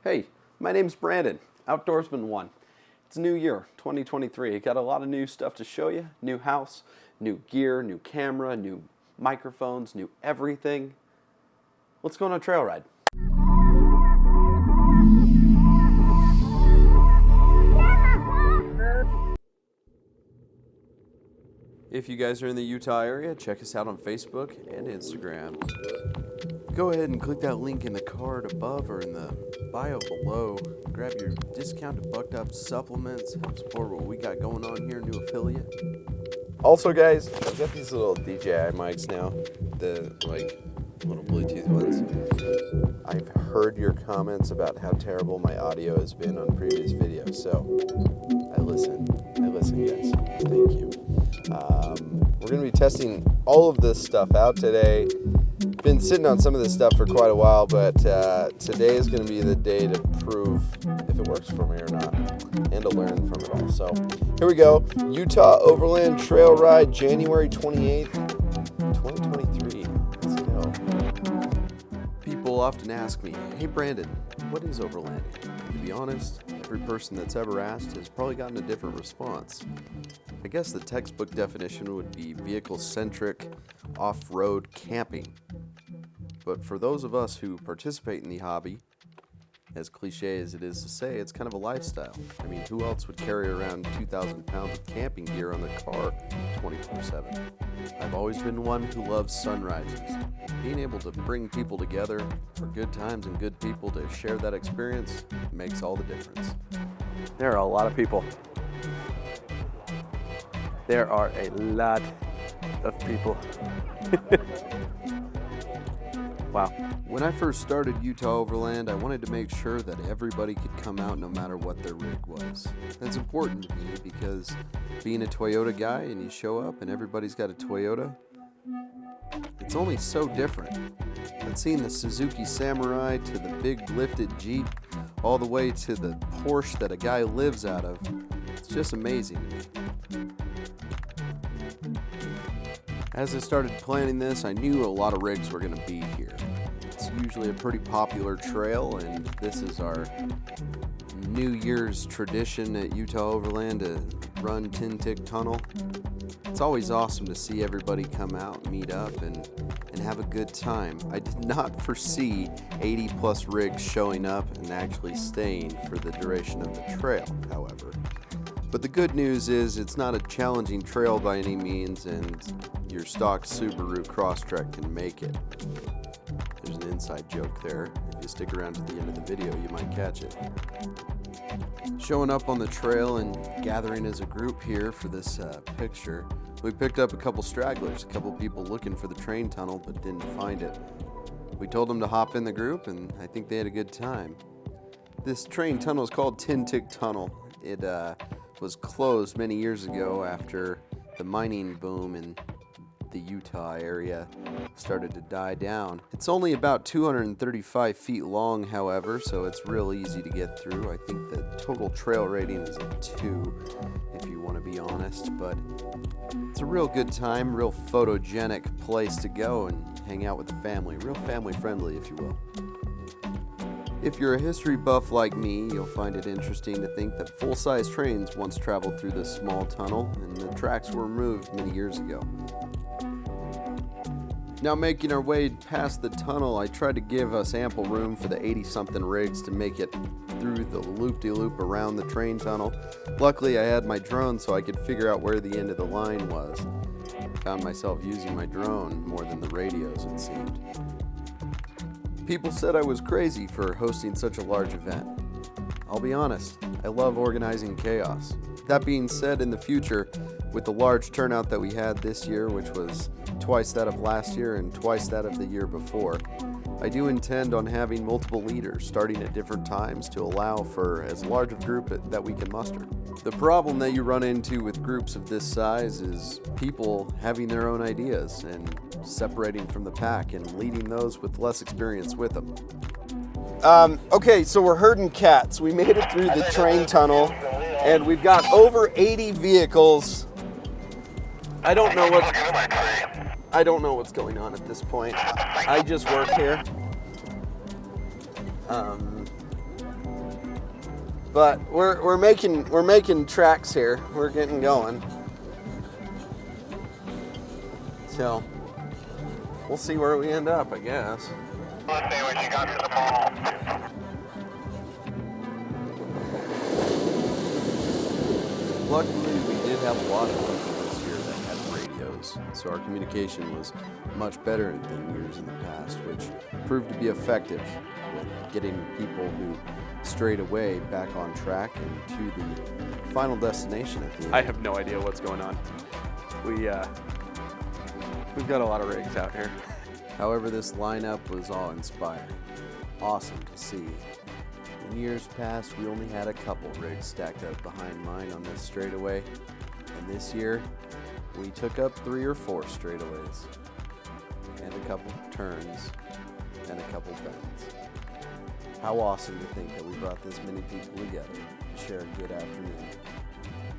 Hey, my name's Brandon, Outdoorsman1. It's a new year, 2023. Got a lot of new stuff to show you. New house, new gear, new camera, new microphones, new everything. Let's go on a trail ride. If you guys are in the Utah area, check us out on Facebook and Instagram. Go ahead and click that link in the card above or in the bio below. Grab your discounted bucked up supplements, help support what we got going on here, new affiliate. Also guys, I've got these little DJI mics now, the little Bluetooth ones. I've heard your comments about how terrible my audio has been on previous videos, so I listen guys, thank you. We're going to be testing all of this stuff out today. Been sitting on some of this stuff for quite a while, but today is going to be the day to prove if it works for me or not, and to learn from it all. So here we go. Utah Overland Trail Ride, January 28th, 2023. Let's go. People often ask me, hey Brandon, what is overlanding? To be honest, every person that's ever asked has probably gotten a different response. I guess the textbook definition would be vehicle-centric, off-road camping. But for those of us who participate in the hobby, as cliche as it is to say, it's kind of a lifestyle. I mean, who else would carry around 2,000 pounds of camping gear on their car 24/7? I've always been one who loves sunrises. Being able to bring people together for good times and good people to share that experience makes all the difference. There are a lot of people. There are a lot of people. Wow. When I first started Utah Overland, I wanted to make sure that everybody could come out no matter what their rig was. That's important to me because being a Toyota guy and you show up and everybody's got a Toyota, it's only so different. But seeing the Suzuki Samurai to the big lifted Jeep all the way to the Porsche that a guy lives out of, it's just amazing to me. As I started planning this, I knew a lot of rigs were going to be here. It's usually a pretty popular trail, and this is our New Year's tradition at Utah Overland to run Tintic Tunnel. It's always awesome to see everybody come out, meet up, and have a good time. I did not foresee 80 plus rigs showing up and actually staying for the duration of the trail, however. But the good news is it's not a challenging trail by any means, and your stock Subaru Crosstrek can make it. There's an inside joke there. If you stick around to the end of the video, you might catch it. Showing up on the trail and gathering as a group here for this picture, we picked up a couple stragglers, a couple people looking for the train tunnel but didn't find it. We told them to hop in the group, and I think they had a good time. This train tunnel is called Tintic Tunnel. It was closed many years ago after the mining boom in the Utah area started to die down. It's only about 235 feet long, however, so it's real easy to get through. I think the total trail rating is a 2, if you want to be honest, but it's a real good time, real photogenic place to go and hang out with the family. Real family friendly, if you will. If you're a history buff like me, you'll find it interesting to think that full-size trains once traveled through this small tunnel, and the tracks were removed many years ago. Now making our way past the tunnel, I tried to give us ample room for the 80-something rigs to make it through the loop-de-loop around the train tunnel. Luckily, I had my drone so I could figure out where the end of the line was. I found myself using my drone more than the radios, it seemed. People said I was crazy for hosting such a large event. I'll be honest, I love organizing chaos. That being said, in the future, with the large turnout that we had this year, which was twice that of last year and twice that of the year before, I do intend on having multiple leaders starting at different times to allow for as large a group that we can muster. The problem that you run into with groups of this size is people having their own ideas and separating from the pack and leading those with less experience with them. Okay, so we're herding cats. We made it through the train tunnel, and we've got over 80 vehicles. I don't know what's going on at this point. I just work here. But we're making tracks here. We're getting going. So we'll see where we end up, I guess. Let's see what you got for the ball. Luckily, we did have a lot of people this year that had radios, so our communication was much better than years in the past, which proved to be effective with getting people who strayed away back on track and to the final destination at the end. I have no idea what's going on. We've got a lot of rigs out here. However, this lineup was awe-inspiring. Awesome to see. In years past, we only had a couple rigs stacked up behind mine on this straightaway, and this year, we took up 3 or 4 straightaways, and a couple turns, and a couple bends. How awesome to think that we brought this many people together to share a good afternoon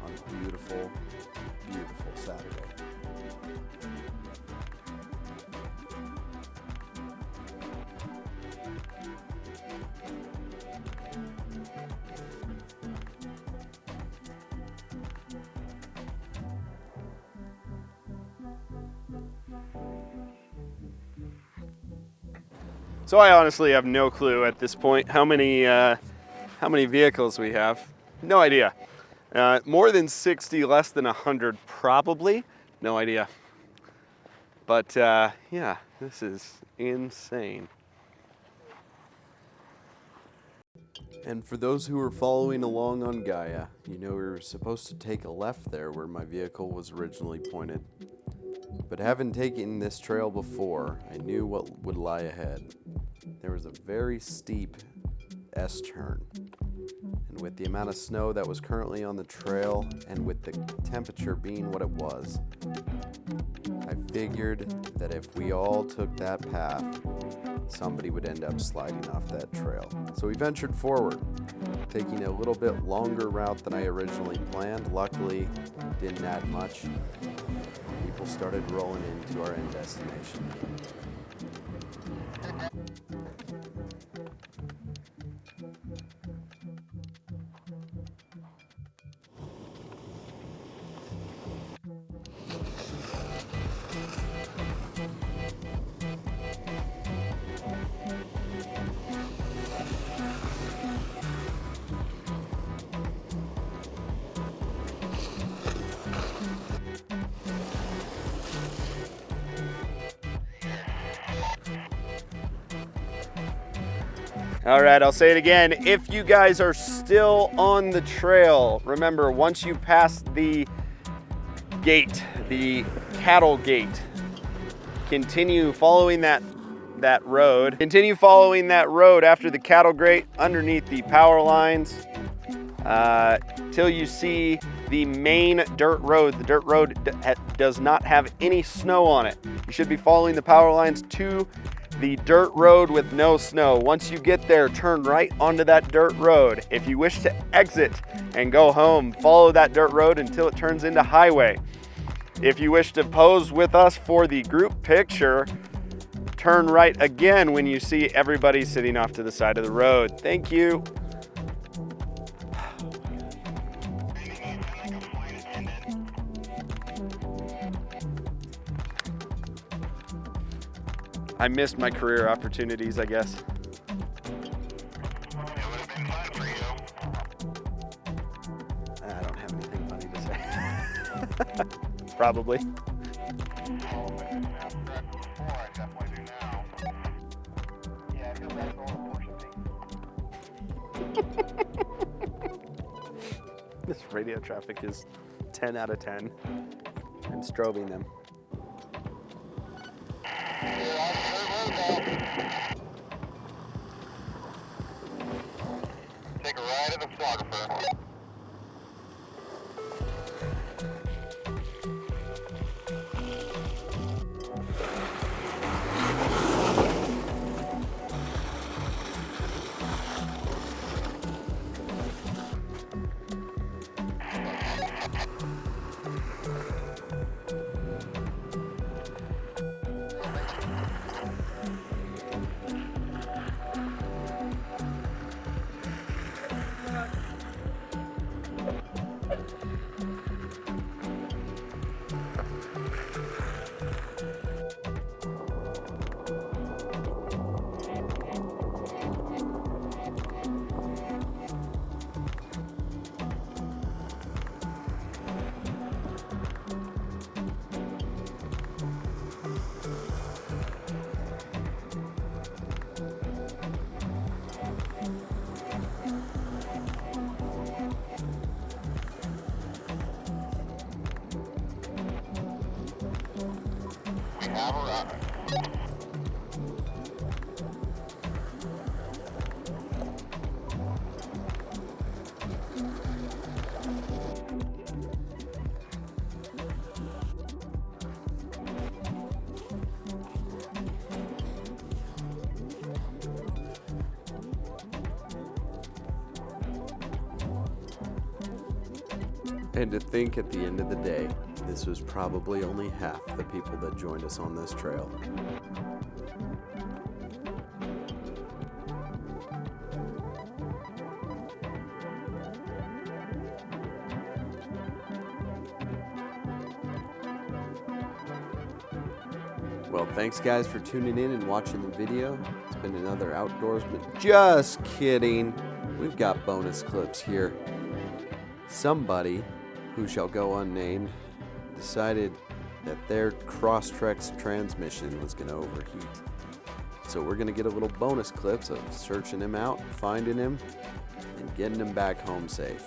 on a beautiful, beautiful Saturday. So I honestly have no clue at this point how many vehicles we have. No idea. More than 60, less than 100 probably. No idea. But yeah, this is insane. And for those who are following along on Gaia, you know we were supposed to take a left there where my vehicle was originally pointed. But having taken this trail before, I knew what would lie ahead. There was a very steep S-turn. And with the amount of snow that was currently on the trail, and with the temperature being what it was, I figured that if we all took that path, somebody would end up sliding off that trail. So we ventured forward, taking a little bit longer route than I originally planned. Luckily, didn't add much. People started rolling into our end destination. All right, I'll say it again. If you guys are still on the trail, remember, once you pass the gate, the cattle gate, continue following that road. Continue following that road after the cattle gate, underneath the power lines, till you see the main dirt road. The dirt road does not have any snow on it. You should be following the power lines to the dirt road with no snow. Once you get there, turn right onto that dirt road. If you wish to exit and go home, follow that dirt road until it turns into highway. If you wish to pose with us for the group picture, turn right again when you see everybody sitting off to the side of the road. Thank you. I missed my career opportunities, I guess. It would have been fun for you. I don't have anything funny to say. Probably. Oh, but I didn't have that before. I definitely do now. Yeah, I feel bad for all the Porsche This radio traffic is 10 out of 10. I'm strobing them. Take a ride at the photographer. have a runner. And to think at the end of the day, this was probably only half the people that joined us on this trail. Well, thanks guys for tuning in and watching the video. It's been another Outdoorsman. Just kidding. We've got bonus clips here. Somebody, who shall go unnamed, decided that their Crosstrek's transmission was going to overheat. So we're going to get a little bonus clips of searching him out, finding him, and getting him back home safe.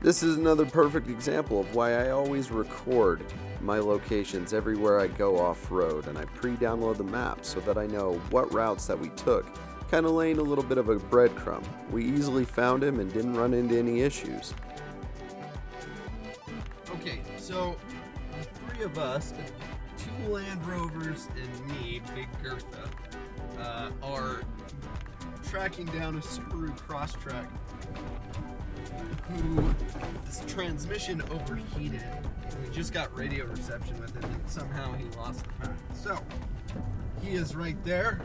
This is another perfect example of why I always record my locations everywhere I go off-road, and I pre-download the map so that I know what routes that we took, kind of laying a little bit of a breadcrumb. We easily found him and didn't run into any issues. Okay, so the three of us, 2 Land Rovers and me, Big Gertha, are tracking down a Subaru Crosstrek who this transmission overheated. We just got radio reception with it and somehow he lost the path. So he is right there.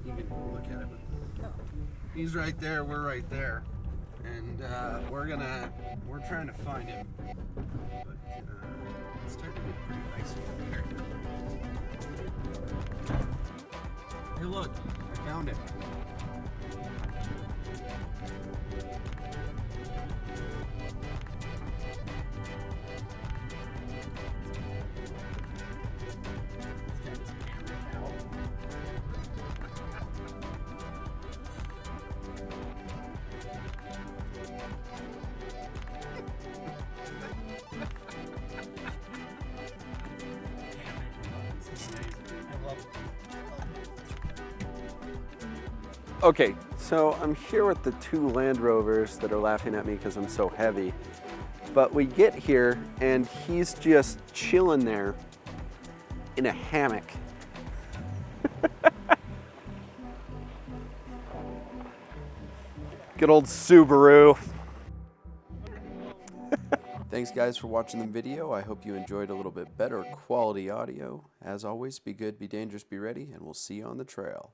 You can look at it. He's right there, we're right there. And we're trying to find him. But it's starting to get pretty icy over here. Hey look, I found it. Okay, so I'm here with the 2 Land Rovers that are laughing at me because I'm so heavy. But we get here and he's just chilling there in a hammock. Good old Subaru. Thanks guys for watching the video. I hope you enjoyed a little bit better quality audio. As always, be good, be dangerous, be ready, and we'll see you on the trail.